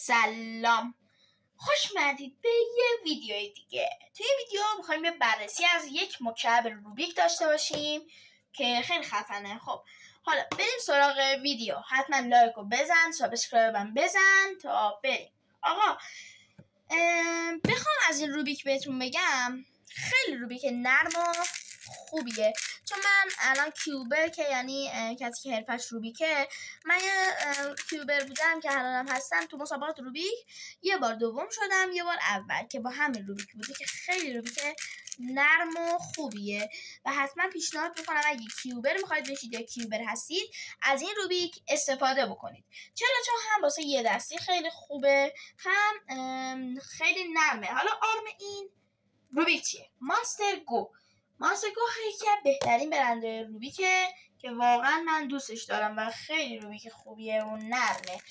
سلام، خوش اومدید به یه ویدیوی دیگه. توی این ویدیو میخوایم یه بررسی از یک مکعب روبیک داشته باشیم که خیلی خفنه. خب حالا بریم سراغ ویدیو. حتما لایک رو بزن، سابسکرایب هم بزن تا بریم. آقا بخوام از این روبیک بهتون بگم، خیلی روبیک نرم و خوبیه. چون من الان کیوبر که یعنی کسی که حرفش روبیکه، من یه کیوبر بودم که الانم هستم. تو مسابقات روبیک یه بار دوم شدم، یه بار اول که با همین روبیک بوده که خیلی روبیک نرم و خوبیه و حتما پیشنهاد میکنم اگه کیوبر میخواید بشید یا کیوبر هستید از این روبیک استفاده بکنید. چرا؟ چون هم واسه یه دستی خیلی خوبه، هم خیلی نرمه. حالا آرم این روبیک چیه؟ مانستر گو یکی از بهترین برند روبیکه که واقعا من دوستش دارم و خیلی روبیک خوبیه و نرمه.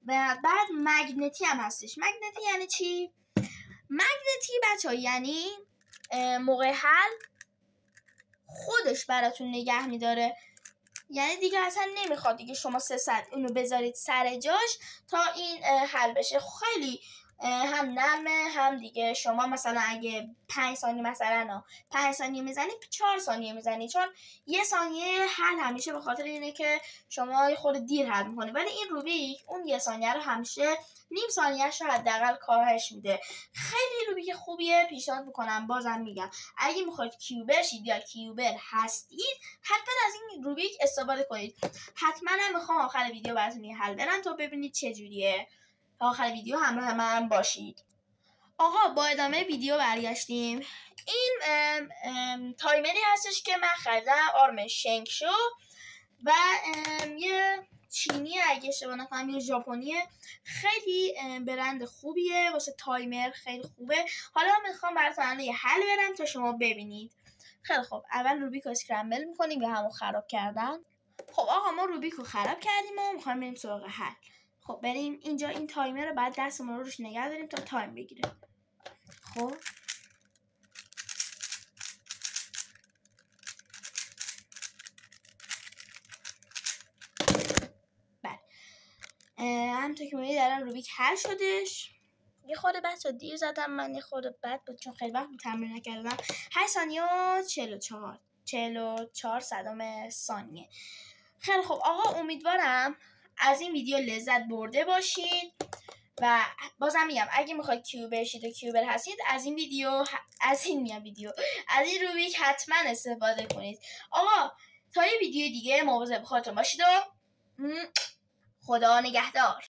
و بعد مگنتی هم هستش. مگنتی یعنی چی؟ مگنتی بچه‌ها یعنی موقع حل خودش براتون نگه میداره، یعنی دیگه اصلا نمیخواد دیگه شما 3 ساعت اونو بذارید سر جاش تا این حل بشه. خیلی هم نرمه، هم دیگه شما مثلا اگه 5 ثانیه مثلا 5 ثانیه میزنید 4 ثانیه میزنید، چون 1 ثانیه حل همیشه به خاطر اینه که شما یه خورده دیر حل میکنید، ولی این روبیک اون 1 ثانیه رو همیشه نیم ثانیه‌اش رو حداقل کاهش میده. خیلی روبیک خوبیه، پیشنهاد میکنم. بازم میگم اگه میخواید کیوبر شید یا کیوبر هستید حتما از این روبیک استفاده کنید. حتما هم میخوام آخر ویدیو براتون یه حل بدم تا ببینید چه جوریه. تا آخر ویدیو همراه من باشید. آقا با ادامه ویدیو برگشتیم. این تایمری هستش که من خریدم، آرم شنگشو و یه چینی اگه اشتباه نکنم یا ژاپنیه. خیلی برند خوبیه واسه تایمر، خیلی خوبه. حالا میخوام براتون یه حل بدم تا شما ببینید. خیلی خوب، اول روبیک رو اسکرامبل میکنیم یا همون خراب کردن. خب آقا ما روبیک رو خراب کردیم و میخوایم بریم سراغ حل. خب بریم اینجا این تایمر رو بعد دستمون رو روش نگه داریم تا تایم بگیره. خب بله، همونطور که می‌بینید الان روبیک حل شدش. یه خورده بچه دیر زدم من، یه خورده بد بود چون خیلی وقت تمرین نکردم. 8 ثانیه و 44 صدم ثانیه. خیلی خب آقا، امیدوارم از این ویدیو لذت برده باشید و بازم میگم اگه میخواید کیوبر شید و کیوبر هستید از این روبیک حتما استفاده کنید. آقا تا یه ویدیو دیگه مواظب خودتون باشید و خدا نگهدار.